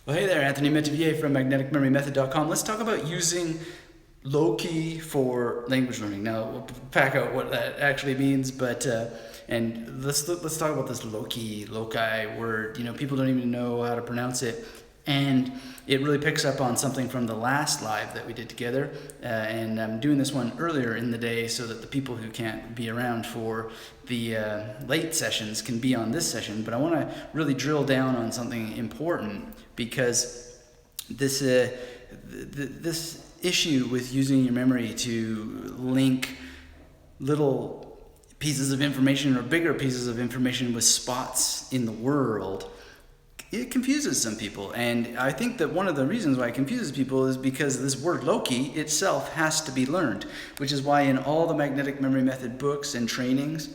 Well, hey there, Anthony Metivier from magneticmemorymethod.com. Let's talk about using Loci for language learning. Now, we'll pack out what that actually means, but and let's talk about this loci word. You know, people don't even know how to pronounce it, and it really picks up on something from the last live that we did together. And I'm doing this one earlier in the day so that the people who can't be around for the late sessions can be on this session. But I want to really drill down on something important, because this issue with using your memory to link little pieces of information or bigger pieces of information with spots in the world, it confuses some people. And I think that one of the reasons why it confuses people is because this word Loci itself has to be learned, which is why in all the magnetic memory method books and trainings,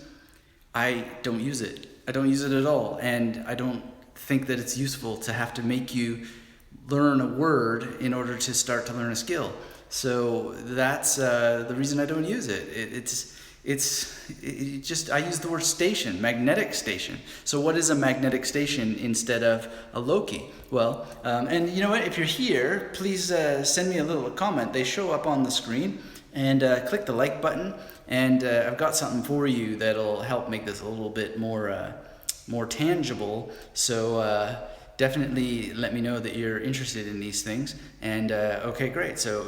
I don't use it. I don't use it at all. And I don't think that it's useful to have to make you learn a word in order to start to learn a skill. So that's the reason I don't use it. It just, I use the word station, magnetic station. So what is a magnetic station instead of a Loci? Well, and you know what, if you're here, please send me a little comment. They show up on the screen, and click the like button, and I've got something for you that'll help make this a little bit more tangible. So definitely let me know that you're interested in these things. And okay, great. So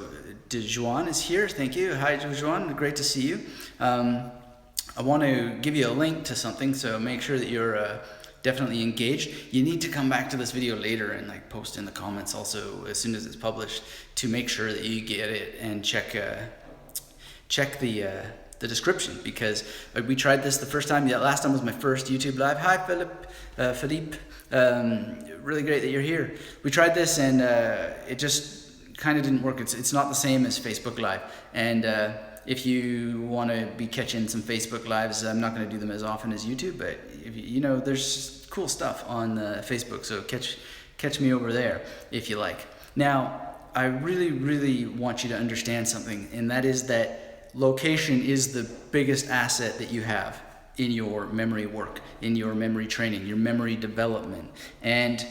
Dejuan is here. Thank you. Hi, Dejuan. Great to see you. I want to give you a link to something, so make sure that you're definitely engaged. You need to come back to this video later and like post in the comments also as soon as it's published to make sure that you get it, and check the description, because we tried this the first time. Yeah, last time was my first YouTube live. Hi, Philippe. Really great that you're here. We tried this and it just kind of didn't work. It's not the same as Facebook Live. And if you want to be catching some Facebook Lives, I'm not going to do them as often as YouTube, but if you know, there's cool stuff on Facebook, so catch me over there if you like. Now, I really want you to understand something, and that is that location is the biggest asset that you have in your memory work, in your memory training, your memory development. And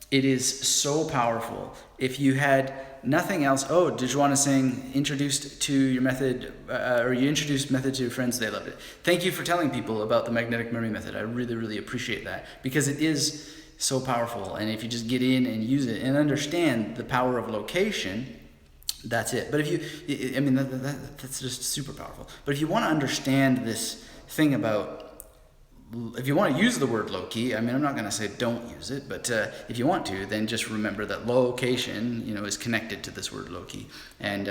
it is so powerful. If you had nothing else, Dejuan is saying introduced to your method, or you introduced method to your friends, they loved it. Thank you for telling people about the magnetic memory method. I really appreciate that, because it is so powerful. And if you just get in and use it and understand the power of location, that's it. But if you, I mean, that's just super powerful. But if you want to understand this thing about, if you want to use the word Loci, I mean, I'm not going to say don't use it, but if you want to, then just remember that location, you know, is connected to this word Loci. And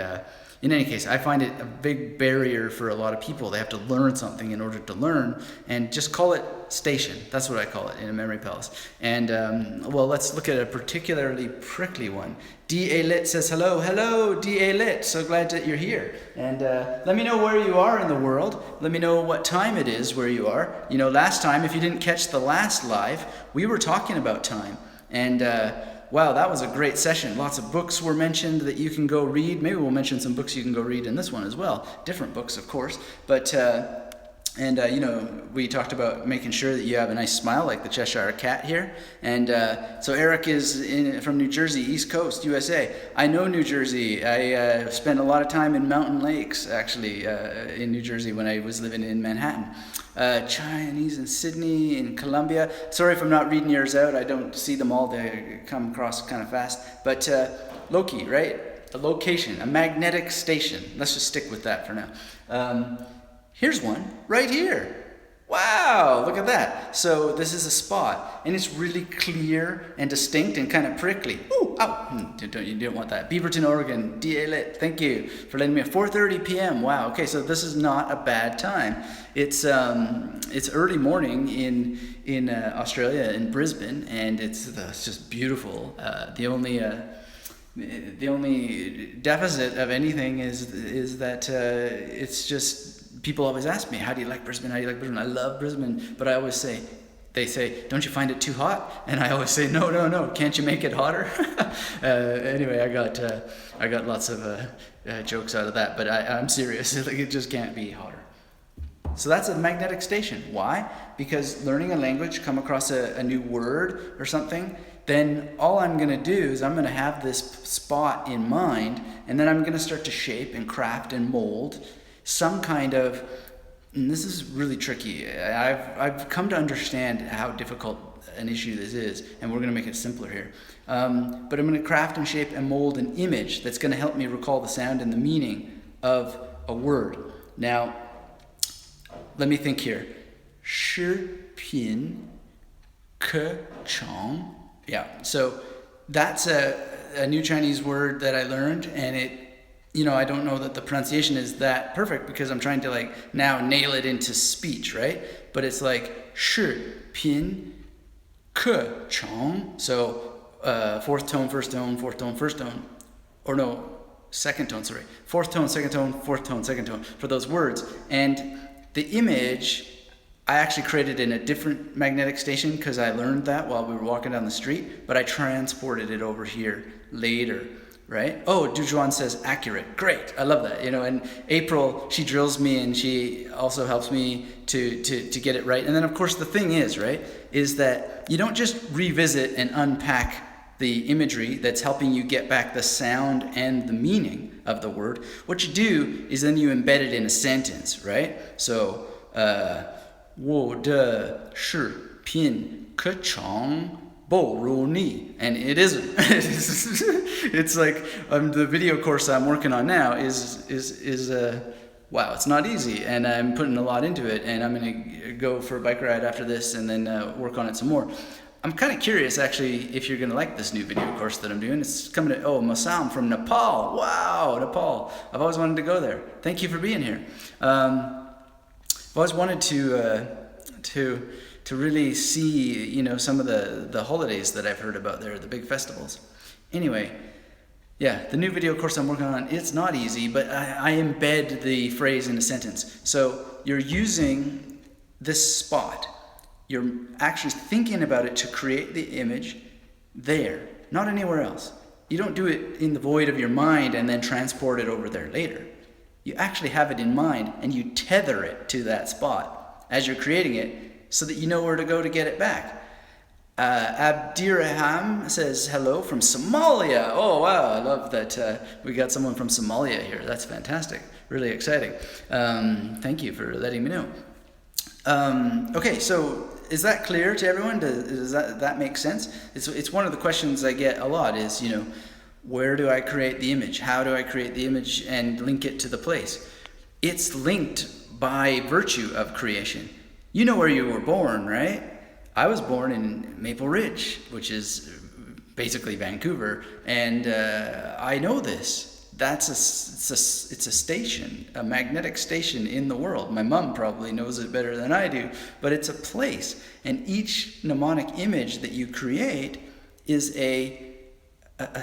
in any case, I find it a big barrier for a lot of people. They have to learn something in order to learn, and just call it station. That's what I call it in a memory palace. And well, let's look at a particularly prickly one. D.A. Lit says hello. Hello, D.A. Lit. So glad that you're here. And let me know where you are in the world. Let me know what time it is where you are. You know, last time, if you didn't catch the last live, we were talking about time. And wow, that was a great session. Lots of books were mentioned that you can go read. Maybe we'll mention some books you can go read in this one as well. Different books, of course. But you know, we talked about making sure that you have a nice smile, like the Cheshire Cat here. And so Eric is from New Jersey, East Coast, USA. I know New Jersey. I spent a lot of time in Mountain Lakes, actually, in New Jersey when I was living in Manhattan. Chinese in Sydney, in Colombia. Sorry if I'm not reading yours out. I don't see them all. They come across kind of fast. But Loci, right? A location, a magnetic station. Let's just stick with that for now. Here's one right here. Wow, look at that. So this is a spot, and it's really clear and distinct and kind of prickly. Ooh, ow, you don't want that. Beaverton, Oregon, D.A. Lit, thank you for letting me at 4:30 p.m. Wow, okay, so this is not a bad time. It's early morning in Australia, in Brisbane, and it's just beautiful. The only deficit of anything is that it's just, people always ask me, how do you like Brisbane? How do you like Brisbane? I love Brisbane, but I always say, they say, don't you find it too hot? And I always say, no, can't you make it hotter? Anyway, I got lots of jokes out of that, but I'm serious. Like, it just can't be hotter. So that's a magnetic station. Why? Because learning a language, come across a new word or something, then all I'm going to do is I'm going to have this spot in mind, and then I'm going to start to shape and craft and mold some kind of, and this is really tricky. I've come to understand how difficult an issue this is, and we're going to make it simpler here. But I'm going to craft and shape and mold an image that's going to help me recall the sound and the meaning of a word. Now, let me think here. Shi, pin, ke, chang. Yeah, so that's a new Chinese word that I learned, and it, I don't know that the pronunciation is that perfect because I'm trying to like now nail it into speech, right? But it's like shi, pin, ke, chang. So fourth tone, first tone, fourth tone, first tone, or no, second tone, sorry. Fourth tone, second tone, fourth tone, second tone for those words. And the image I actually created in a different magnetic station because I learned that while we were walking down the street, but I transported it over here later, right? Oh, Dujuan says accurate. Great. I love that. And April, she drills me and she also helps me to get it right. And then of course the thing is, right, is that you don't just revisit and unpack the imagery that's helping you get back the sound and the meaning of the word. What you do is then you embed it in a sentence, right? So, 我的视频可长不如你, and it isn't. It's like the video course I'm working on now is wow, it's not easy, and I'm putting a lot into it, and I'm gonna go for a bike ride after this and then work on it some more. I'm kind of curious actually if you're gonna like this new video course that I'm doing. It's coming to Masam from Nepal. Wow, Nepal. I've always wanted to go there. Thank you for being here. I've always wanted to really see, some of the holidays that I've heard about there, the big festivals. Anyway, yeah, the new video course I'm working on, it's not easy, but I embed the phrase in a sentence. So you're using this spot. You're actually thinking about it to create the image there, not anywhere else. You don't do it in the void of your mind and then transport it over there later. You actually have it in mind and you tether it to that spot as you're creating it so that you know where to go to get it back. Abdiraham says hello from Somalia. Oh wow, I love that we got someone from Somalia here. That's fantastic, really exciting. Thank you for letting me know. Okay, so is that clear to everyone? Does that make sense? It's one of the questions I get a lot is, where do I create the image? How do I create the image and link it to the place? It's linked by virtue of creation. You know where you were born, right? I was born in Maple Ridge, which is basically Vancouver, and I know this. It's a station, a magnetic station in the world. My mom probably knows it better than I do, but it's a place. And each mnemonic image that you create is a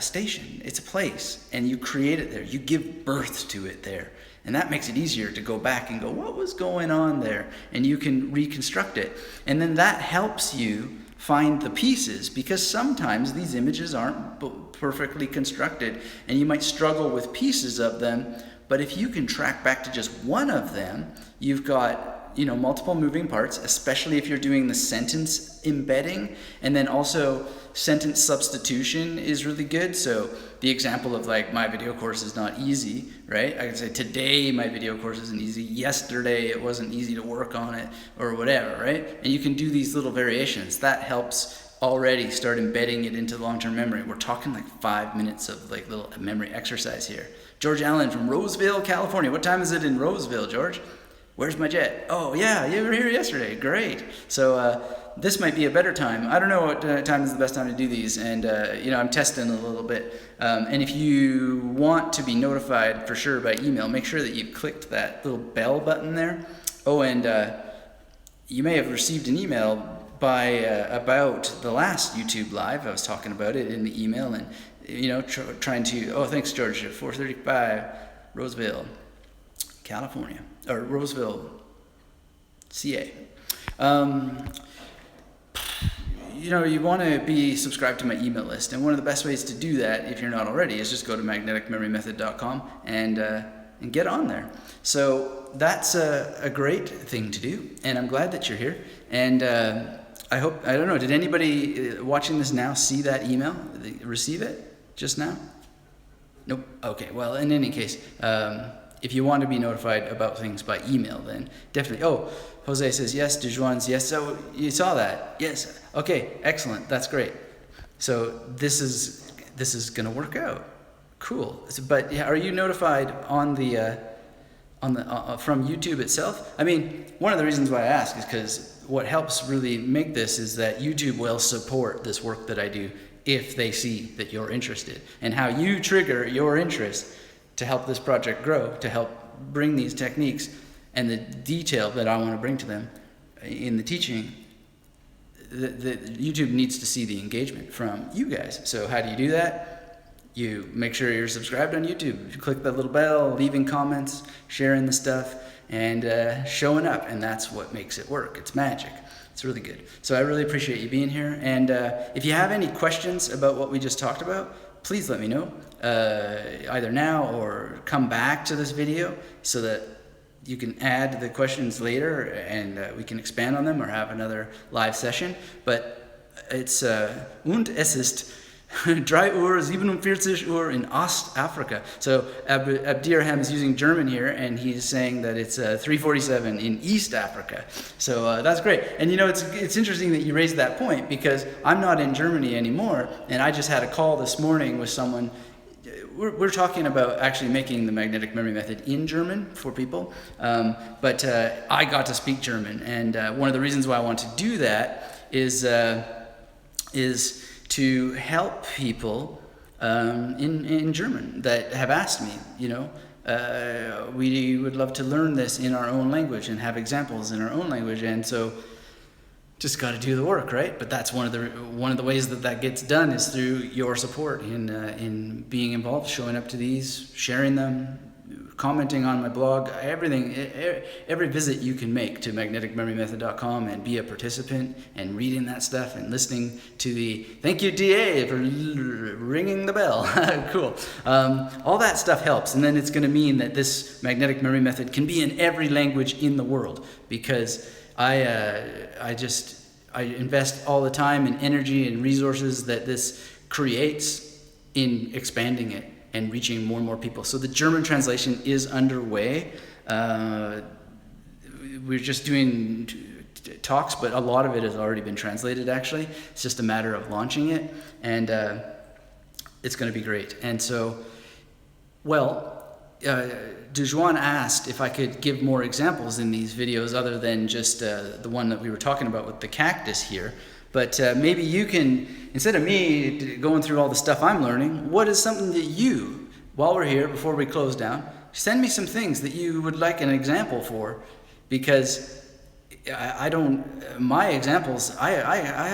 station. It's a place, and you create it there. You give birth to it there. And that makes it easier to go back and go, what was going on there? And you can reconstruct it. And then that helps you find the pieces, because sometimes these images aren't perfectly constructed and you might struggle with pieces of them. But if you can track back to just one of them, you've got multiple moving parts, especially if you're doing the sentence embedding. And then also sentence substitution is really good. So the example of like, my video course is not easy, right? I can say today my video course isn't easy. Yesterday it wasn't easy to work on it, or whatever, right? And you can do these little variations. That helps already start embedding it into long-term memory. We're talking like 5 minutes of like little memory exercise here. George Allen from Roseville, California. What time is it in Roseville, George? Where's my jet? Oh yeah, you were here yesterday. Great. So this might be a better time. I don't know what time is the best time to do these, and I'm testing a little bit. And if you want to be notified for sure by email, make sure that you clicked that little bell button there. Oh, and you may have received an email about the last YouTube live. I was talking about it in the email, and trying to. Oh, thanks, George. 435 Roseville, California, or Roseville, CA. You want to be subscribed to my email list, and one of the best ways to do that, if you're not already, is just go to magneticmemorymethod.com and get on there. So that's a great thing to do, and I'm glad that you're here. And I don't know, did anybody watching this now see that email? Receive it just now? Nope. Okay, well, in any case, if you want to be notified about things by email, then definitely. Oh, Jose says yes, Dejuan's yes. So you saw that? Yes. Okay, excellent. That's great. So this is going to work out. Cool. But yeah, are you notified on the from YouTube itself? I mean, one of the reasons why I ask is because what helps really make this is that YouTube will support this work that I do if they see that you're interested, and how you trigger your interest to help this project grow, to help bring these techniques and the detail that I want to bring to them in the teaching. The YouTube needs to see the engagement from you guys. So how do you do that? You make sure you're subscribed on YouTube. You click that little bell, leaving comments, sharing the stuff, and showing up. And that's what makes it work. It's magic. It's really good. So I really appreciate you being here. And if you have any questions about what we just talked about, please let me know, either now or come back to this video so that you can add the questions later and we can expand on them or have another live session. But it's und es ist 3:47 Uhr in Ostafrika. So Abdirham is using German here, and he's saying that it's 3:47 in East Africa. So that's great. And you know, it's interesting that you raised that point, because I'm not in Germany anymore, and I just had a call this morning with someone. We're talking about actually making the magnetic memory method in German for people, but I got to speak German, and one of the reasons why I want to do that is to help people in German that have asked me, you know, we would love to learn this in our own language and have examples in our own language, and so just got to do the work, right? But that's one of the ways that gets done is through your support in being involved, showing up to these, sharing them, commenting on my blog, everything, every visit you can make to magneticmemorymethod.com and be a participant and reading that stuff and listening to the thank you DA for ringing the bell. Cool. All that stuff helps, and then it's going to mean that this magnetic memory method can be in every language in the world, because I invest all the time and energy and resources that this creates in expanding it and reaching more and more people. So the German translation is underway. We're just doing talks, but a lot of it has already been translated, actually. It's just a matter of launching it, and it's going to be great. And so, Dejuan asked if I could give more examples in these videos other than just the one that we were talking about with the cactus here. But maybe you can, instead of me going through all the stuff I'm learning, what is something that you, while we're here, before we close down, send me some things that you would like an example for, because I have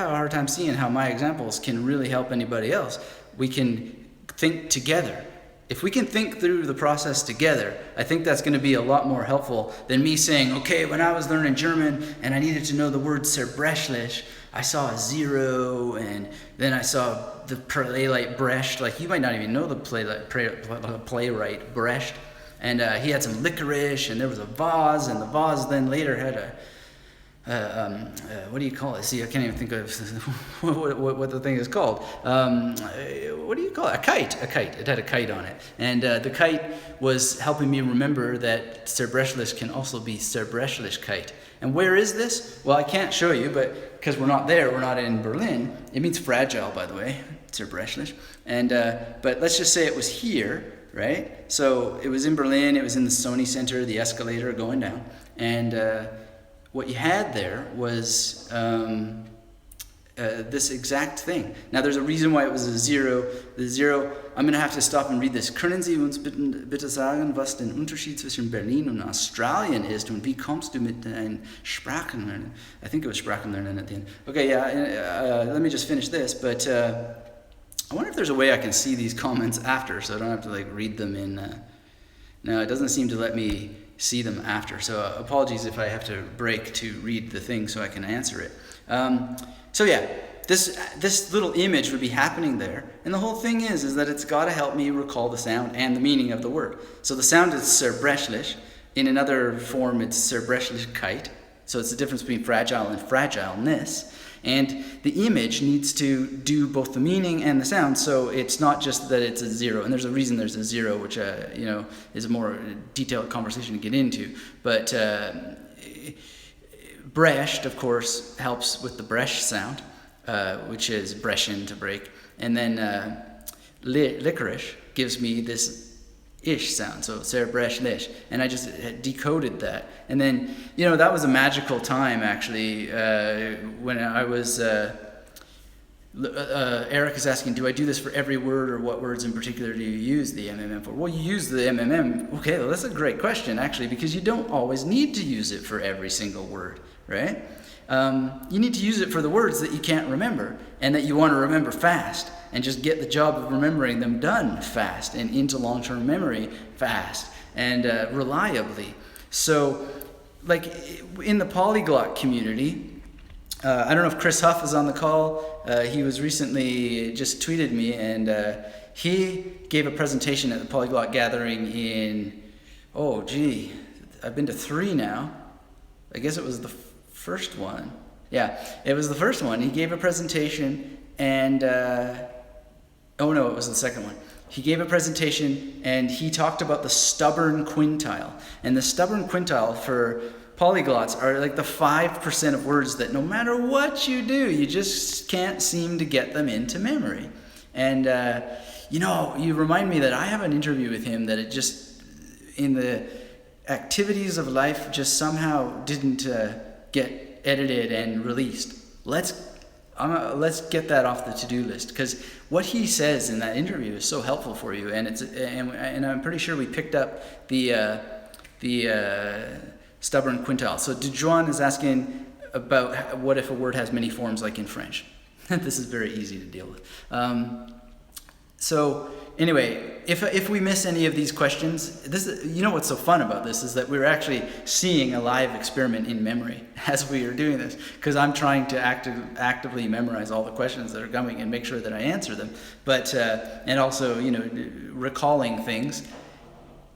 a hard time seeing how my examples can really help anybody else. We can think together. If we can think through the process together, I think that's going to be a lot more helpful than me saying, okay, when I was learning German and I needed to know the word zerbrechlich, I saw a zero, and then I saw the playwright Brecht. Like, you might not even know the playwright Brecht. And he had some licorice, and there was a vase, and the vase then later had what do you call it? See, I can't even think of what the thing is called. What do you call it? A kite. It had a kite on it. And the kite was helping me remember that zerbrechlich can also be zerbrechlichkeit. And where is this? Well, I can't show you, but because we're not there, we're not in Berlin. It means fragile, by the way, zerbrechlich. And but let's just say it was here, right? So it was in Berlin. It was in the Sony Center, the escalator going down, and what you had there was this exact thing. Now, there's a reason why it was a zero. The zero, I'm going to have to stop and read this. Können Sie uns bitte sagen, was der Unterschied zwischen Berlin und Australien ist, und wie kommst du mit deinen Sprachenlernen? I think it was Sprachenlernen at the end. Okay, yeah, let me just finish this, but I wonder if there's a way I can see these comments after, so I don't have to like read them in... No, it doesn't seem to let me see them after, so apologies if I have to break to read the thing so I can answer it. So yeah, this little image would be happening there, and the whole thing is that it's got to help me recall the sound and the meaning of the word. So the sound is zerbrechlich. In another form, it's zerbrechlichkeit. So it's the difference between fragile and fragileness. And the image needs to do both the meaning and the sound, so it's not just that it's a zero. And there's a reason there's a zero, which is a more detailed conversation to get into. But brescht, of course, helps with the bresh sound, which is brechen, to break. And then licorice gives me this ish sound, so Sarah Bresh Lish, and I just decoded that. And then, that was a magical time, actually, when I was, Eric is asking, do I do this for every word, or what words in particular do you use the MMM for? Well, you use the MMM, okay, well, that's a great question, actually, because you don't always need to use it for every single word, right? You need to use it for the words that you can't remember, and that you want to remember fast, and just get the job of remembering them done fast and into long-term memory fast and reliably. So, like in the polyglot community, I don't know if Chris Huff is on the call. He was recently just tweeted me, and he gave a presentation at the Polyglot Gathering in, I've been to 3 now. I guess it was the first one. Yeah, it was the first one. He gave a presentation, and it was the second one. He gave a presentation, and he talked about the stubborn quintile. And the stubborn quintile for polyglots are like the 5% of words that no matter what you do, you just can't seem to get them into memory. And, you remind me that I have an interview with him that it just, in the activities of life, just somehow didn't get edited and released. Let's get that off the to-do list, because what he says in that interview is so helpful for you, and I'm pretty sure we picked up the stubborn quintile. So Dujuan is asking about what if a word has many forms, like in French. This is very easy to deal with. So anyway, if we miss any of these questions, what's so fun about this is that we're actually seeing a live experiment in memory as we are doing this, because I'm trying to actively memorize all the questions that are coming and make sure that I answer them, but and also recalling things.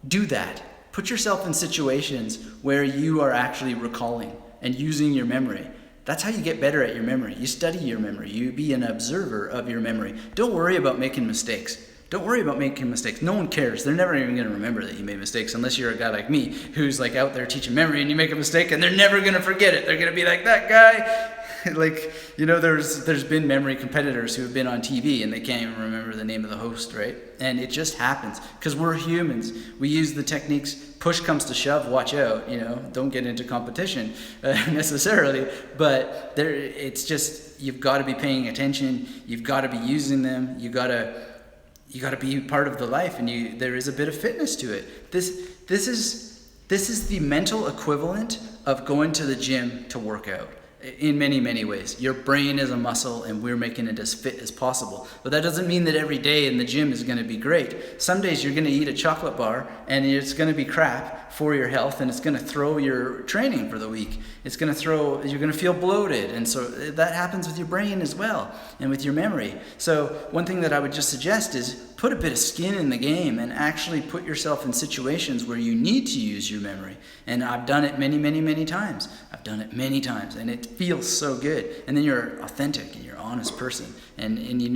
Do that. Put yourself in situations where you are actually recalling and using your memory. That's how you get better at your memory. You study your memory. You be an observer of your memory. Don't worry about making mistakes. Don't worry about making mistakes. No one cares. They're never even going to remember that you made mistakes, unless you're a guy like me who's like out there teaching memory, and you make a mistake and they're never going to forget it. They're going to be like, that guy. There's been memory competitors who have been on TV and they can't even remember the name of the host, right? And it just happens because we're humans. We use the techniques. Push comes to shove, watch out, don't get into competition necessarily, but it's just, you've got to be paying attention. You've got to be using them. You got to be part of the life, and there is a bit of fitness to it. This is the mental equivalent of going to the gym to work out. In many, many ways. Your brain is a muscle, and we're making it as fit as possible. But that doesn't mean that every day in the gym is going to be great. Some days you're going to eat a chocolate bar, and it's going to be crap for your health, and it's going to throw your training for the week. You're going to feel bloated, and so that happens with your brain as well, and with your memory. So one thing that I would just suggest is put a bit of skin in the game and actually put yourself in situations where you need to use your memory. And I've done it many, many, many times. And it feels so good. And then you're authentic and you're an honest person. And you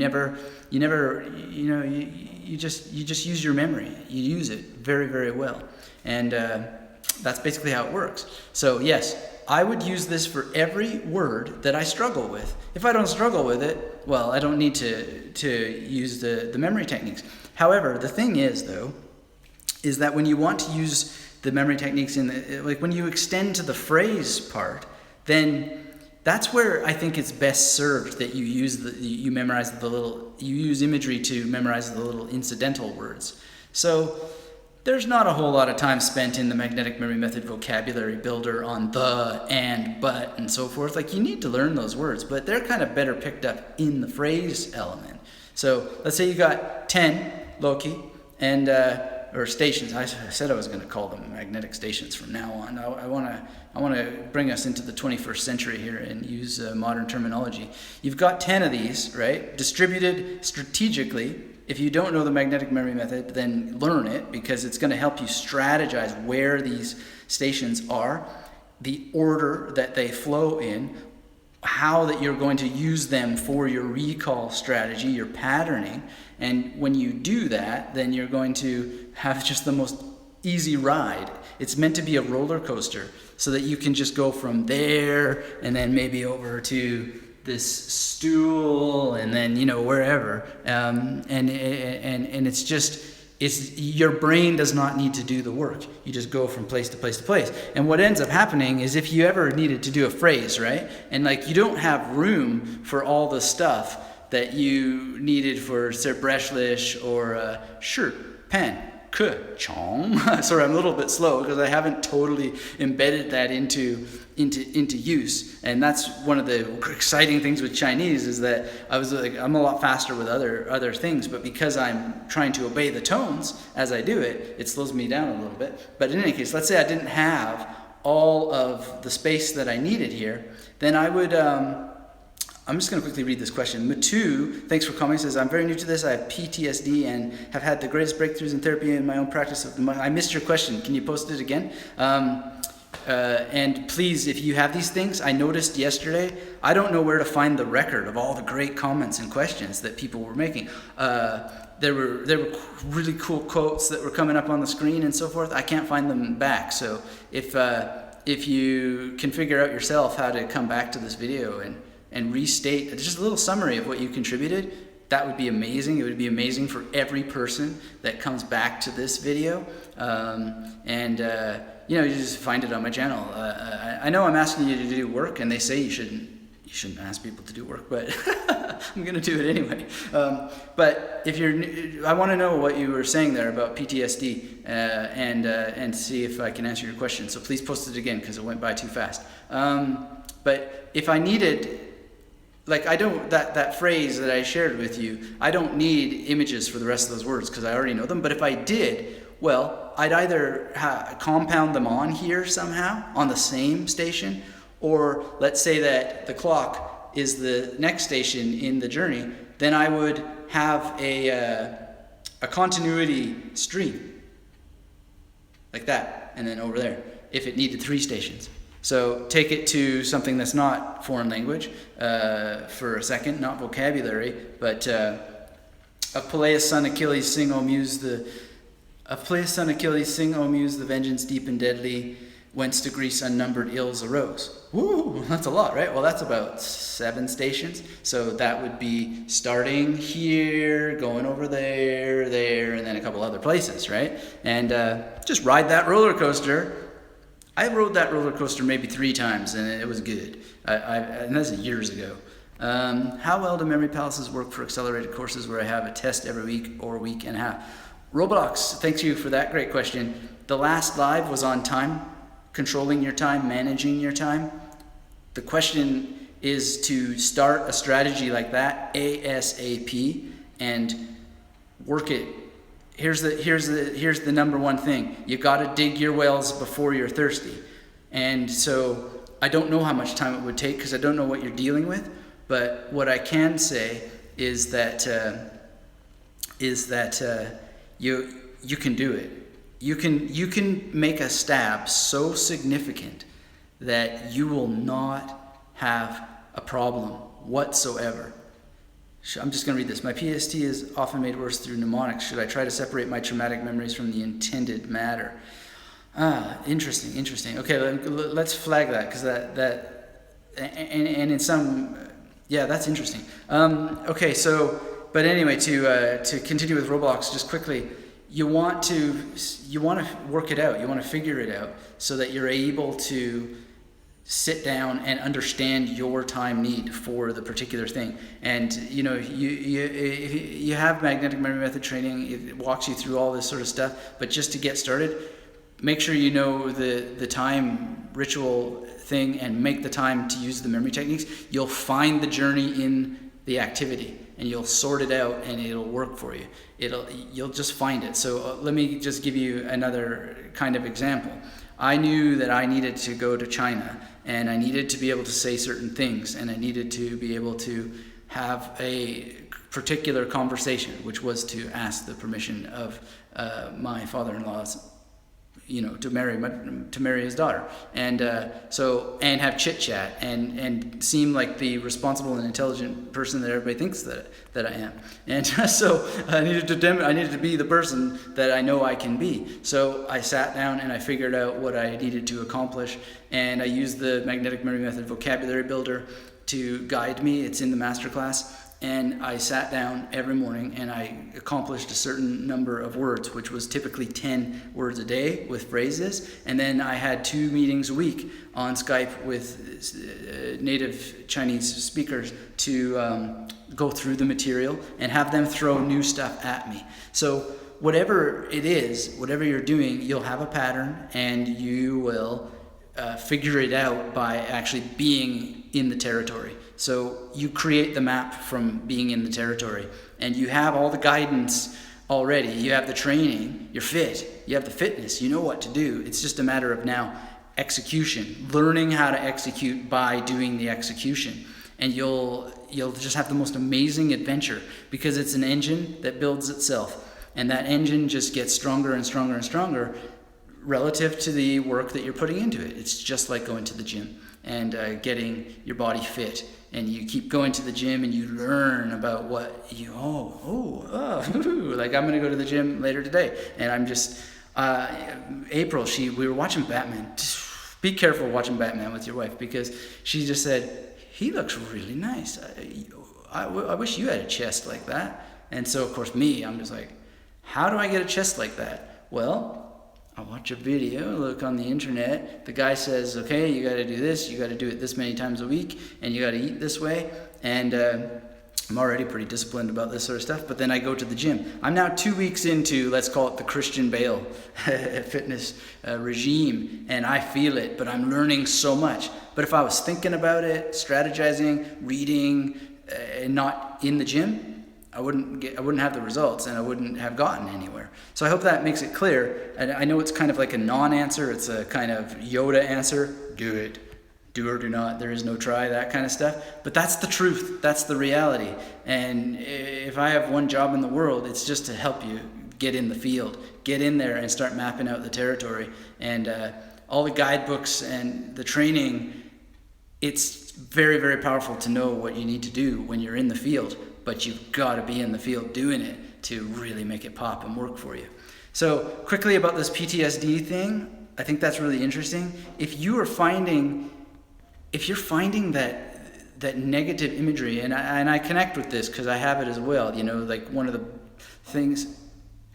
just use your memory. You use it very, very well. And that's basically how it works. So yes, I would use this for every word that I struggle with. If I don't struggle with it, well, I don't need to use the memory techniques. However, the thing is, though, is that when you want to use the memory techniques when you extend to the phrase part, then that's where I think it's best served that you use you use imagery to memorize the little incidental words. So there's not a whole lot of time spent in the magnetic memory method vocabulary builder on the, and, but, and so forth. Like, you need to learn those words, but they're kind of better picked up in the phrase element. So let's say you got 10 Loci and or stations. I said I was going to call them magnetic stations from now on. I want to bring us into the 21st century here and use modern terminology. You've got 10 of these, right? Distributed strategically. If you don't know the magnetic memory method, then learn it, because it's going to help you strategize where these stations are, the order that they flow in, how that you're going to use them for your recall strategy, your patterning. And when you do that, then you're going to have just the most easy ride. It's meant to be a roller coaster so that you can just go from there and then maybe over to this stool and then, you know, wherever. And it's just, your brain does not need to do the work. You just go from place to place to place. And what ends up happening is if you ever needed to do a phrase, right? And like you don't have room for all the stuff that you needed for zerbrechtlich or shirt, pen, chong. Sorry, I'm a little bit slow because I haven't totally embedded that into use. And that's one of the exciting things with Chinese is that I'm a lot faster with other things, but because I'm trying to obey the tones as I do it, it slows me down a little bit. But in any case, let's say I didn't have all of the space that I needed here, then I would I'm just going to quickly read this question. Matu, thanks for commenting, says, I'm very new to this. I have PTSD and have had the greatest breakthroughs in therapy in my own practice. I missed your question. Can you post it again? And please, if you have these things, I noticed yesterday, I don't know where to find the record of all the great comments and questions that people were making. There were really cool quotes that were coming up on the screen and so forth. I can't find them back. So if you can figure out yourself how to come back to this video and restate just a little summary of what you contributed, that would be amazing. It would be amazing for every person that comes back to this video. You just find it on my channel. I know I'm asking you to do work, and they say you shouldn't ask people to do work, but I'm going to do it anyway. But if I want to know what you were saying there about PTSD and see if I can answer your question. So please post it again because it went by too fast. But if I needed, like I don't, that phrase that I shared with you, I don't need images for the rest of those words because I already know them. But if I did, well, I'd either compound them on here somehow on the same station, or let's say that the clock is the next station in the journey, then I would have a continuity stream like that, and then over there if it needed 3 stations. So take it to something that's not foreign language for a second, not vocabulary, but of Peleus' son Achilles sing, O Muse, the vengeance deep and deadly, whence to Greece unnumbered ills arose. Woo, that's a lot, right? Well, that's about 7 stations. So that would be starting here, going over there, and then a couple other places, right? And just ride that roller coaster. I rode that roller coaster maybe 3 times, and it was good. And that's years ago. How well do memory palaces work for accelerated courses where I have a test every week or week and a half? Roblox, thanks you for that great question. The last live was on time, controlling your time, managing your time. The question is to start a strategy like that ASAP and work it. Here's the number one thing. You got to dig your wells before you're thirsty. And so I don't know how much time it would take because I don't know what you're dealing with. But what I can say is that you can do it. You can make a stab so significant that you will not have a problem whatsoever. I'm just going to read this. My PST is often made worse through mnemonics. Should I try to separate my traumatic memories from the intended matter? Interesting. Okay, let's flag that because and in some, yeah, that's interesting. Okay, so, but anyway, to continue with Roblox, just quickly, you want to work it out. You want to figure it out so that you're able to sit down and understand your time need for the particular thing. And you have magnetic memory method training. It walks you through all this sort of stuff. But just to get started, make sure you know the time ritual thing and make the time to use the memory techniques. You'll find the journey in the activity and you'll sort it out and it'll work for you. You'll just find it. So let me just give you another kind of example. I knew that I needed to go to China and I needed to be able to say certain things and I needed to be able to have a particular conversation, which was to ask the permission of my father-in-law's to marry his daughter, and and have chit chat and seem like the responsible and intelligent person that everybody thinks that I am. And so I needed to be the person that I know I can be. So I sat down and I figured out what I needed to accomplish, and I used the magnetic memory method vocabulary builder to guide me. It's in the masterclass. And I sat down every morning and I accomplished a certain number of words, which was typically 10 words a day with phrases. And then I had 2 meetings a week on Skype with native Chinese speakers to go through the material and have them throw new stuff at me. So whatever it is, whatever you're doing, you'll have a pattern, and you will figure it out by actually being in the territory. So you create the map from being in the territory, and you have all the guidance already. You have the training, you're fit, you have the fitness, you know what to do. It's just a matter of now execution, learning how to execute by doing the execution. And you'll just have the most amazing adventure, because it's an engine that builds itself, and that engine just gets stronger and stronger and stronger relative to the work that you're putting into it. It's just like going to the gym and getting your body fit. And you keep going to the gym and you learn about what you, like I'm gonna go to the gym later today. And I'm just, April, we were watching Batman. Be careful watching Batman with your wife, because she just said, he looks really nice. I wish you had a chest like that. And so of course I'm just like, how do I get a chest like that? Well, I watch a video, look on the internet. The guy says, okay, you got to do this, you got to do it this many times a week, and you got to eat this way. And I'm already pretty disciplined about this sort of stuff. But then I go to the gym. I'm now 2 weeks into, let's call it the Christian Bale fitness regime, and I feel it, but I'm learning so much. But if I was thinking about it, strategizing, reading, and not in the gym, I wouldn't have the results, and I wouldn't have gotten anywhere. So I hope that makes it clear. And I know it's kind of like a non-answer. It's a kind of Yoda answer. Do it. Do or do not. There is no try, that kind of stuff. But that's the truth. That's the reality. And if I have one job in the world, it's just to help you get in the field. Get in there and start mapping out the territory. And all the guidebooks and the training, it's very, very powerful to know what you need to do when you're in the field. But you've got to be in the field doing it to really make it pop and work for you. So quickly about this PTSD thing, I think that's really interesting. If you're finding that negative imagery, and I connect with this because I have it as well, like one of the things,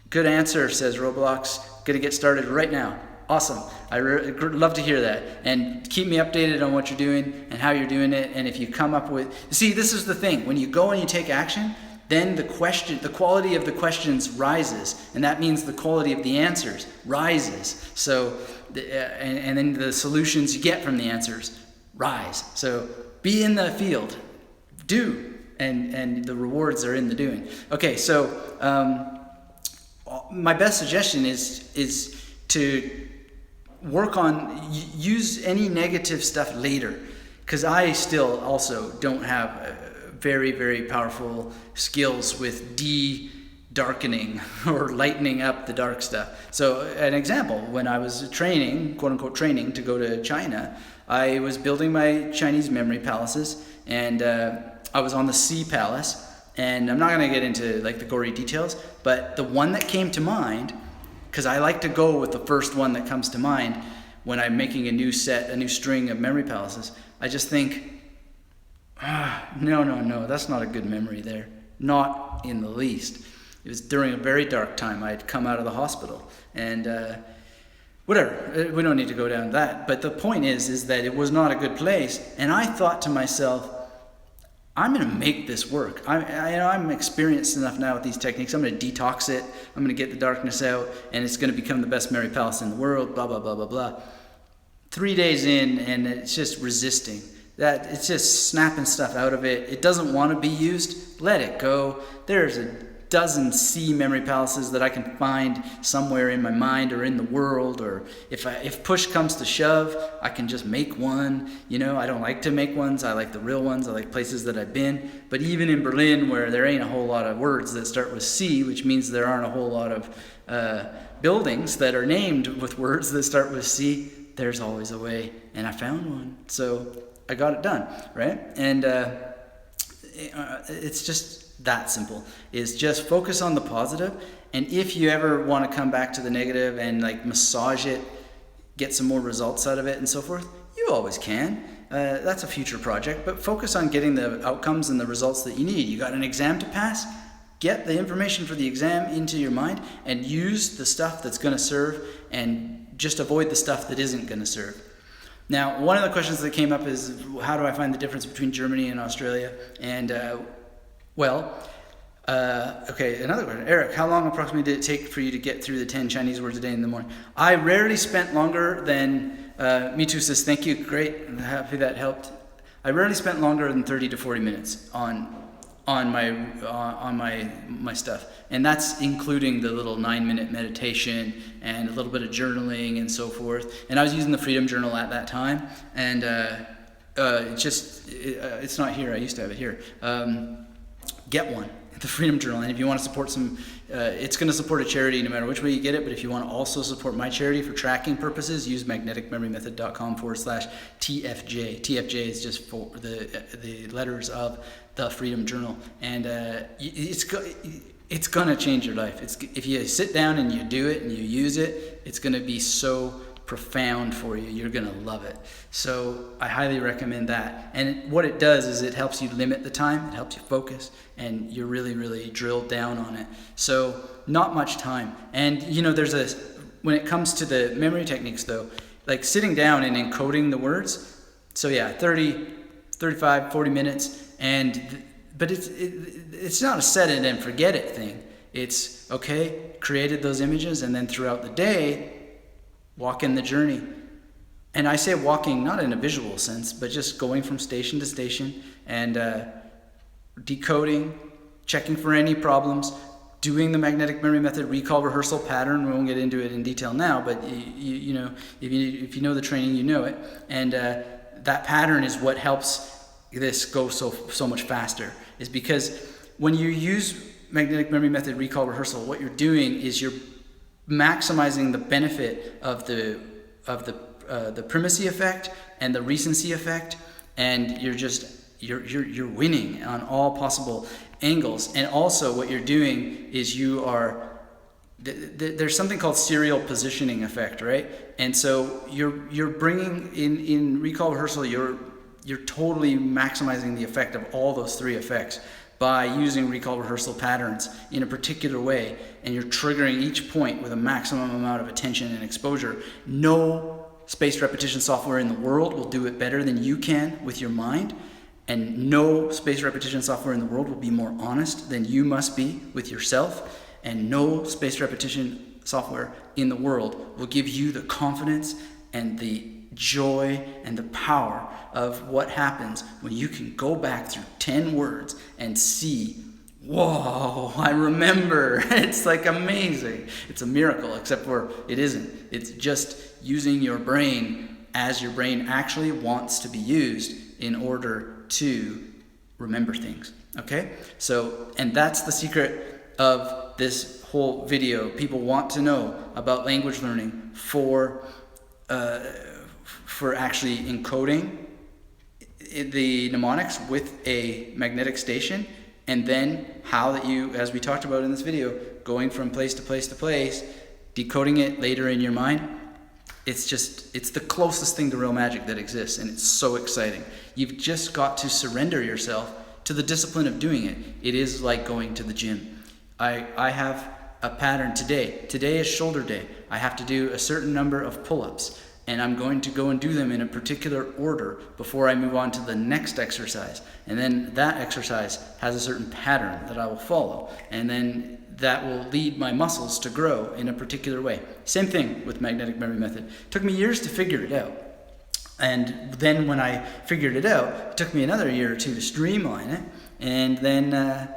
good answer, says Roblox, gonna get started right now. Awesome. Love to hear that. And keep me updated on what you're doing and how you're doing it. And if you come up with... See, this is the thing. When you go and you take action, then the quality of the questions rises. And that means the quality of the answers rises. So, and then the solutions you get from the answers rise. So be in the field. Do. And the rewards are in the doing. Okay, so my best suggestion is to work on, use any negative stuff later, because I still also don't have very, very powerful skills with de-darkening or lightening up the dark stuff. So an example, when I was training, quote unquote training, to go to China, I was building my Chinese memory palaces, and I was on the Sea Palace, and I'm not going to get into like the gory details, but the one that came to mind, because I like to go with the first one that comes to mind when I'm making a new string of memory palaces. I just think, no, that's not a good memory there. Not in the least. It was during a very dark time. I had come out of the hospital, and whatever, we don't need to go down that. But the point is that it was not a good place, and I thought to myself, I'm going to make this work. I'm experienced enough now with these techniques. I'm going to detox it. I'm going to get the darkness out, and it's going to become the best Mary Palace in the world, blah, blah, blah, blah, blah. 3 days in, and it's just resisting. It's just snapping stuff out of it. It doesn't want to be used. Let it go. There's dozen C memory palaces that I can find somewhere in my mind or in the world, or if push comes to shove, I can just make one. You know, I don't like to make ones. I like the real ones. I like places that I've been. But even in Berlin, where there ain't a whole lot of words that start with C, which means there aren't a whole lot of buildings that are named with words that start with C, there's always a way. And I found one. So I got it done, right? And it's just that simple, is just focus on the positive. And if you ever want to come back to the negative and like massage it, get some more results out of it and so forth, you always can. That's a future project, but focus on getting the outcomes and the results that you need. You got an exam to pass, get the information for the exam into your mind and use the stuff that's going to serve, and just avoid the stuff that isn't going to serve. Now, one of the questions that came up is, how do I find the difference between Germany and Australia? And okay, another question. Eric, how long approximately did it take for you to get through the 10 Chinese words a day in the morning? I rarely spent longer than, Me Too says, thank you, great, I'm happy that helped. I rarely spent longer than 30 to 40 minutes on my stuff. And that's including the little 9-minute meditation and a little bit of journaling and so forth. And I was using the Freedom Journal at that time. And it's not here, I used to have it here. Get one, the Freedom Journal. And if you want to support some, it's going to support a charity no matter which way you get it, but if you want to also support my charity for tracking purposes, use magneticmemorymethod.com/TFJ. TFJ is just for the letters of the Freedom Journal. And it's going to change your life. If you sit down and you do it and you use it, it's going to be so profound for you. You're going to love it. So I highly recommend that. And what it does is it helps you limit the time, it helps you focus, and you're really, really drilled down on it. So not much time. And you know, when it comes to the memory techniques though, like sitting down and encoding the words, so yeah, 30, 35, 40 minutes, but it's not a set it and forget it thing. It's, okay, created those images, and then throughout the day, walk in the journey. And I say walking not in a visual sense, but just going from station to station and decoding, checking for any problems, doing the magnetic memory method recall rehearsal pattern. We won't get into it in detail now, but you know, if you know the training, you know it. And that pattern is what helps this go so much faster, is because when you use magnetic memory method recall rehearsal, what you're doing is you're maximizing the benefit of the primacy effect and the recency effect, and you're winning on all possible angles. And also what you're doing is there's something called serial positioning effect, right? And so you're bringing in recall rehearsal, you're totally maximizing the effect of all those three effects by using recall rehearsal patterns in a particular way, and you're triggering each point with a maximum amount of attention and exposure. No spaced repetition software in the world will do it better than you can with your mind, and no spaced repetition software in the world will be more honest than you must be with yourself, and no spaced repetition software in the world will give you the confidence and the joy and the power of what happens when you can go back through 10 words and see, whoa, I remember. It's like amazing. It's a miracle, except for it isn't. It's just using your brain as your brain actually wants to be used in order to remember things. Okay? So, and that's the secret of this whole video. People want to know about language learning for actually encoding the mnemonics with a magnetic station, and then how that you, as we talked about in this video, going from place to place to place, decoding it later in your mind. It's the closest thing to real magic that exists, and it's so exciting. You've just got to surrender yourself to the discipline of doing it. It is like going to the gym. I have a pattern today. Today is shoulder day. I have to do a certain number of pull-ups, and I'm going to go and do them in a particular order before I move on to the next exercise. And then that exercise has a certain pattern that I will follow, and then that will lead my muscles to grow in a particular way. Same thing with magnetic memory method. It took me years to figure it out. And then when I figured it out, it took me another year or two to streamline it. And then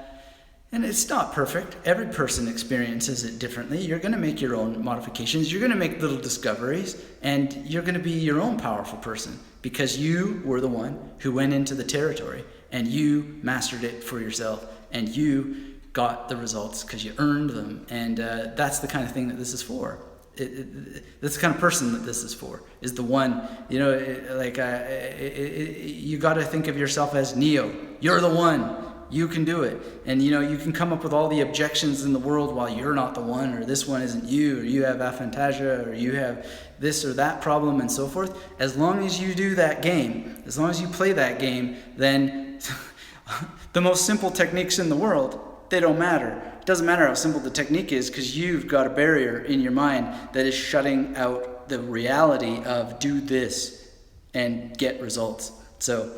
And it's not perfect. Every person experiences it differently. You're going to make your own modifications. You're going to make little discoveries, and you're going to be your own powerful person because you were the one who went into the territory and you mastered it for yourself, and you got the results because you earned them. And that's the kind of thing that this is for. That's the kind of person that this is for, is the one, you got to think of yourself as Neo. You're the one. You can do it. And you can come up with all the objections in the world while you're not the one, or this one isn't you, or you have aphantasia, or you have this or that problem, and so forth. As long as you do that game, as long as you play that game, then the most simple techniques in the world, they don't matter. It doesn't matter how simple the technique is, because you've got a barrier in your mind that is shutting out the reality of do this and get results. So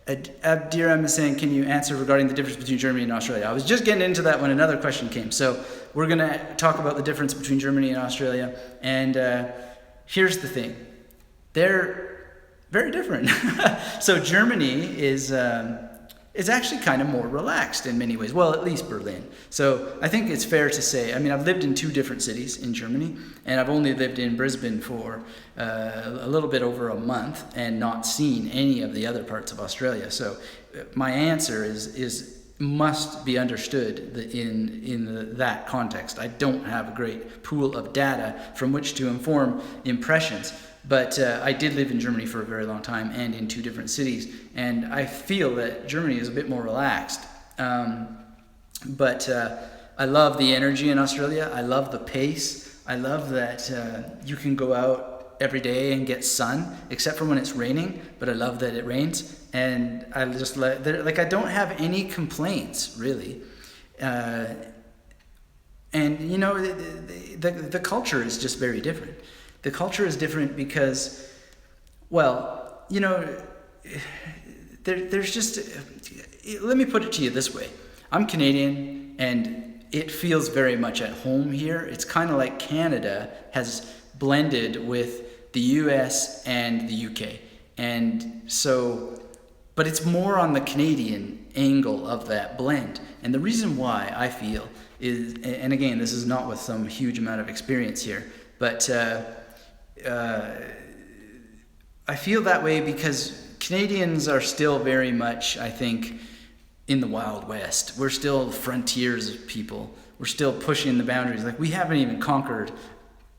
Abdiram is saying, can you answer regarding the difference between Germany and Australia? I was just getting into that when another question came. So we're going to talk about the difference between Germany and Australia. And here's the thing. They're very different. So Germany is actually kind of more relaxed in many ways. Well, at least Berlin. So I think it's fair to say, I've lived in 2 different cities in Germany, and I've only lived in Brisbane for a little bit over a month and not seen any of the other parts of Australia. So my answer must be understood in that context. I don't have a great pool of data from which to inform impressions. But I did live in Germany for a very long time and in 2 different cities. And I feel that Germany is a bit more relaxed. But I love the energy in Australia. I love the pace. I love that you can go out every day and get sun, except for when it's raining. But I love that it rains. And I just I don't have any complaints, really. And, the culture is just very different. The culture is different because, there's just, let me put it to you this way. I'm Canadian, and it feels very much at home here. It's kind of like Canada has blended with the US and the UK. And so, but it's more on the Canadian angle of that blend. And the reason why I feel is, and again, this is not with some huge amount of experience here, but I feel that way because Canadians are still very much, I think, in the Wild West. We're still frontiers people. We're still pushing the boundaries. We haven't even conquered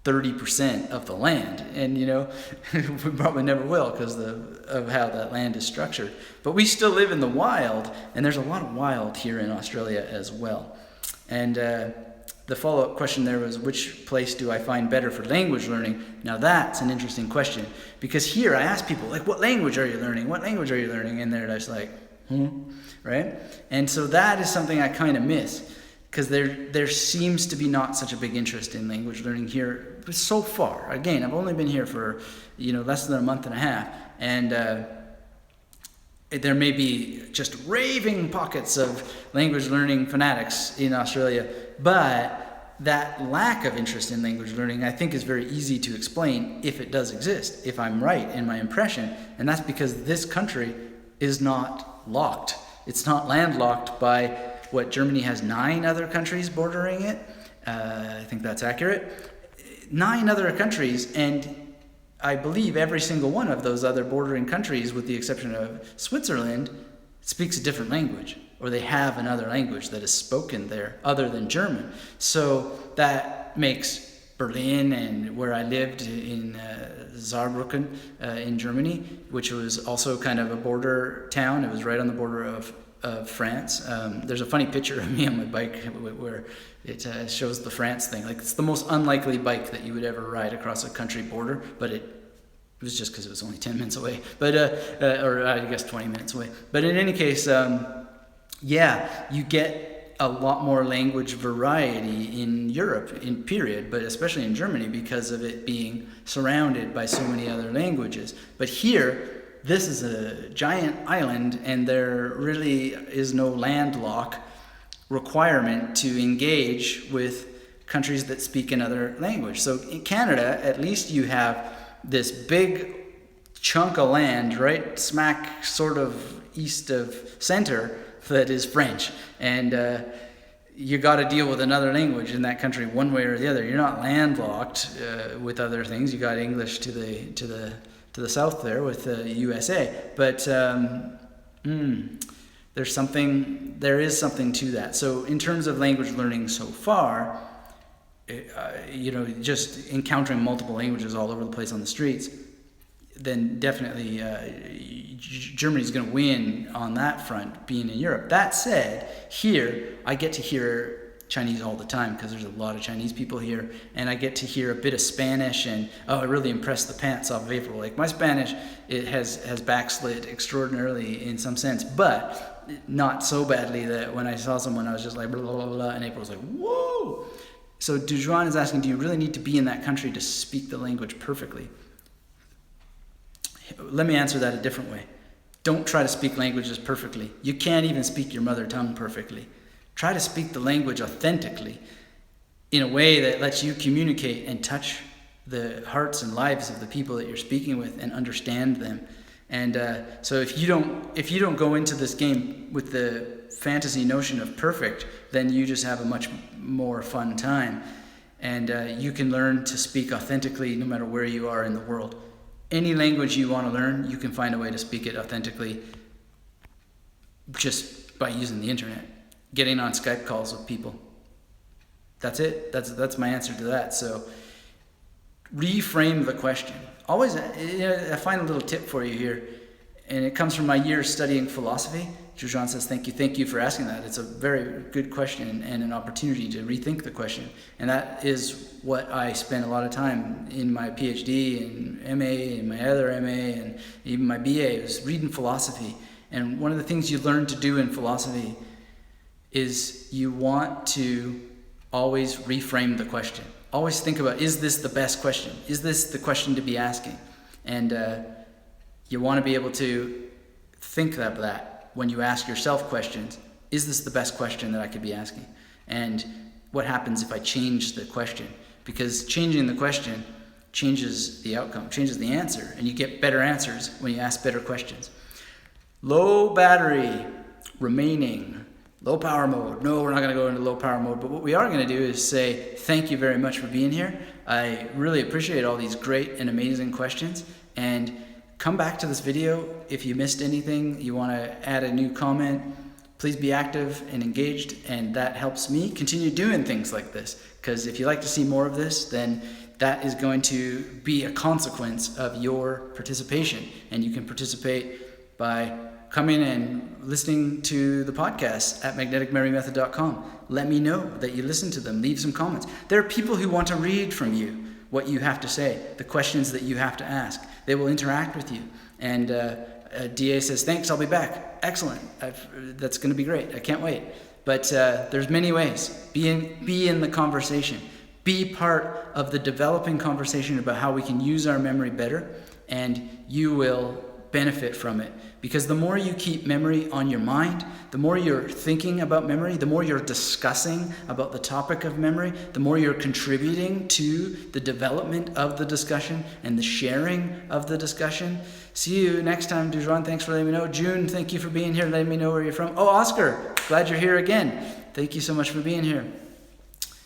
30% of the land, and we probably never will because of how that land is structured. But we still live in the wild, and there's a lot of wild here in Australia as well. And the follow-up question there was, which place do I find better for language learning? Now that's an interesting question, because here I ask people, what language are you learning? What language are you learning? And they're just right? And so that is something I kind of miss, because there seems to be not such a big interest in language learning here so far. Again, I've only been here for less than a month and a half, and there may be just raving pockets of language learning fanatics in Australia, but that lack of interest in language learning, I think, is very easy to explain if it does exist, if I'm right in my impression. And that's because this country is not locked. It's not landlocked by what Germany has 9 other countries bordering it. I think that's accurate. 9 other countries, and I believe every single one of those other bordering countries, with the exception of Switzerland, speaks a different language, or they have another language that is spoken there other than German. So that makes Berlin, and where I lived in Saarbrücken in Germany, which was also kind of a border town. It was right on the border of France. There's a funny picture of me on my bike where it shows the France thing. It's the most unlikely bike that you would ever ride across a country border, but it was just because it was only 10 minutes away, but or I guess 20 minutes away. But in any case, you get a lot more language variety in Europe, in period, but especially in Germany because of it being surrounded by so many other languages. But here, this is a giant island, and there really is no landlock requirement to engage with countries that speak another language. So in Canada, at least you have this big chunk of land right smack sort of east of center that is French. And you got to deal with another language in that country one way or the other. You're not landlocked with other things. You got English to the south there with the USA, but there is something to that. So in terms of language learning so far, just encountering multiple languages all over the place on the streets, then definitely Germany's going to win on that front, being in Europe. That said, here I get to hear Chinese all the time because there's a lot of Chinese people here, and I get to hear a bit of Spanish, and it really impressed the pants off of April. Like, my Spanish, it has backslid extraordinarily in some sense, but not so badly that when I saw someone I was just like blah blah blah, and April was like, whoa. So Dujuan is asking, do you really need to be in that country to speak the language perfectly? Let me answer that a different way. Don't try to speak languages perfectly. You can't even speak your mother tongue perfectly. Try to speak the language authentically in a way that lets you communicate and touch the hearts and lives of the people that you're speaking with and understand them. And so if you don't go into this game with the fantasy notion of perfect, then you just have a much more fun time. And you can learn to speak authentically no matter where you are in the world. Any language you want to learn, you can find a way to speak it authentically just by using the internet, getting on Skype calls with people. That's it. That's my answer to that. So reframe the question. Always, I find a little tip for you here, and it comes from my years studying philosophy. Jujan says, thank you for asking that. It's a very good question and an opportunity to rethink the question. And that is what I spent a lot of time in my PhD and MA and my other MA and even my BA, was reading philosophy. And one of the things you learn to do in philosophy is you want to always reframe the question. Always think about, is this the best question? Is this the question to be asking? And you want to be able to think of that when you ask yourself questions. Is this the best question that I could be asking? And what happens if I change the question? Because changing the question changes the outcome, changes the answer, and you get better answers when you ask better questions. Low battery remaining. Low power mode. No, we're not going to go into low power mode, but what we are going to do is say thank you very much for being here. I really appreciate all these great and amazing questions, and come back to this video if you missed anything, you want to add a new comment. Please be active and engaged, and that helps me continue doing things like this, because if you like to see more of this, then that is going to be a consequence of your participation, and you can participate by coming and listening to the podcast at magneticmemorymethod.com. Let me know that you listen to them. Leave some comments. There are people who want to read from you what you have to say, the questions that you have to ask. They will interact with you. And DA says, thanks, I'll be back. Excellent. That's going to be great. I can't wait. But there's many ways. Be in the conversation. Be part of the developing conversation about how we can use our memory better, and you will benefit from it. Because the more you keep memory on your mind, the more you're thinking about memory, the more you're discussing about the topic of memory, the more you're contributing to the development of the discussion and the sharing of the discussion. See you next time, Dujuan. Thanks for letting me know. June, thank you for being here, letting me know where you're from. Oh, Oscar, glad you're here again. Thank you so much for being here.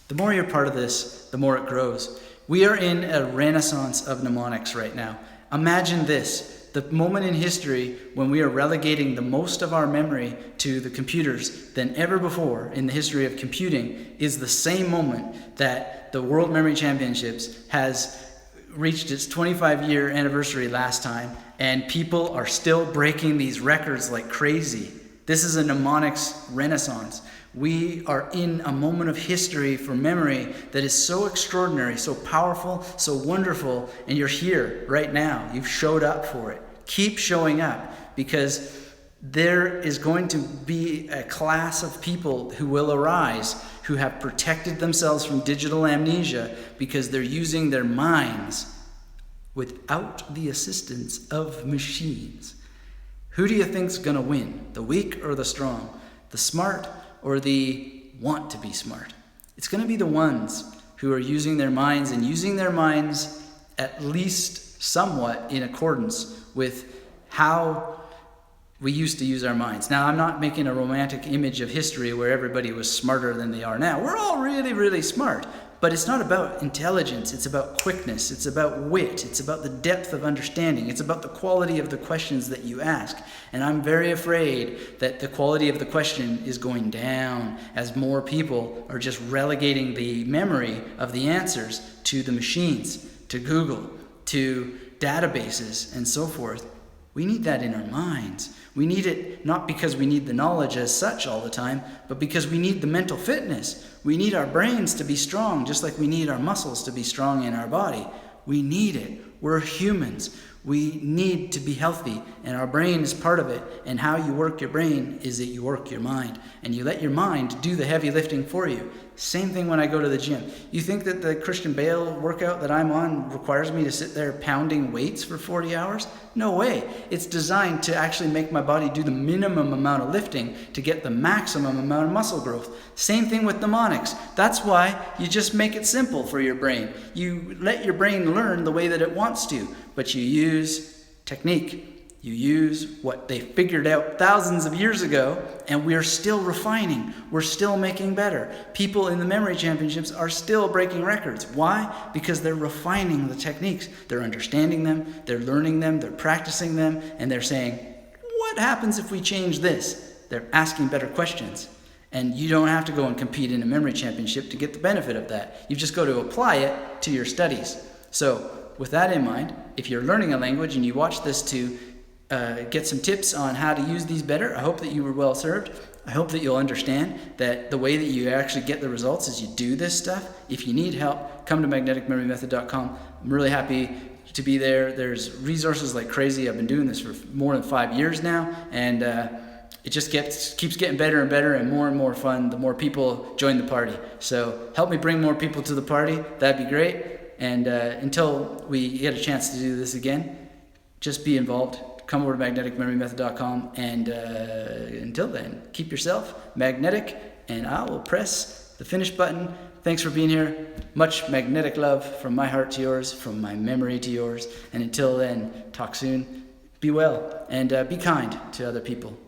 The more you're part of this, the more it grows. We are in a renaissance of mnemonics right now. Imagine this. The moment in history when we are relegating the most of our memory to the computers than ever before in the history of computing is the same moment that the World Memory Championships has reached its 25-year anniversary last time, and people are still breaking these records like crazy. This is a mnemonics renaissance. We are in a moment of history for memory that is so extraordinary, so powerful, so wonderful, and you're here right now. You've showed up for it. Keep showing up, because there is going to be a class of people who will arise who have protected themselves from digital amnesia because they're using their minds without the assistance of machines. Who do you think's going to win? The weak or the strong? The smart or the want to be smart? It's going to be the ones who are using their minds, and using their minds at least somewhat in accordance with how We used to use our minds. Now, I'm not making a romantic image of history where everybody was smarter than they are now. We're all really, really smart. But it's not about intelligence. It's about quickness. It's about wit. It's about the depth of understanding. It's about the quality of the questions that you ask. And I'm very afraid that the quality of the question is going down as more people are just relegating the memory of the answers to the machines, to Google, to databases, and so forth. We need that in our minds. We need it not because we need the knowledge as such all the time, but because we need the mental fitness. We need our brains to be strong, just like we need our muscles to be strong in our body. We need it. We're humans. We need to be healthy, and our brain is part of it. And how you work your brain is that you work your mind, and you let your mind do the heavy lifting for you. Same thing when I go to the gym. You think that the Christian Bale workout that I'm on requires me to sit there pounding weights for 40 hours? No way. It's designed to actually make my body do the minimum amount of lifting to get the maximum amount of muscle growth. Same thing with mnemonics. That's why you just make it simple for your brain. You let your brain learn the way that it wants to, but you use technique. You use what they figured out thousands of years ago, and we're still refining. We're still making better. People in the memory championships are still breaking records. Why? Because they're refining the techniques. They're understanding them, they're learning them, they're practicing them, and they're saying, what happens if we change this? They're asking better questions. And you don't have to go and compete in a memory championship to get the benefit of that. You just go to apply it to your studies. So, with that in mind, if you're learning a language and you watch this to get some tips on how to use these better, I hope that you were well served. I hope that you'll understand that the way that you actually get the results is you do this stuff. If you need help, come to magneticmemorymethod.com. I'm really happy to be there. There's resources like crazy. I've been doing this for more than 5 years now, and it just keeps getting better and better and more fun the more people join the party. So help me bring more people to the party. That'd be great. And until we get a chance to do this again, just be involved. Come over to magneticmemorymethod.com, and until then, keep yourself magnetic, and I will press the finish button. Thanks for being here. Much magnetic love from my heart to yours, from my memory to yours. And until then, talk soon. Be well, and be kind to other people.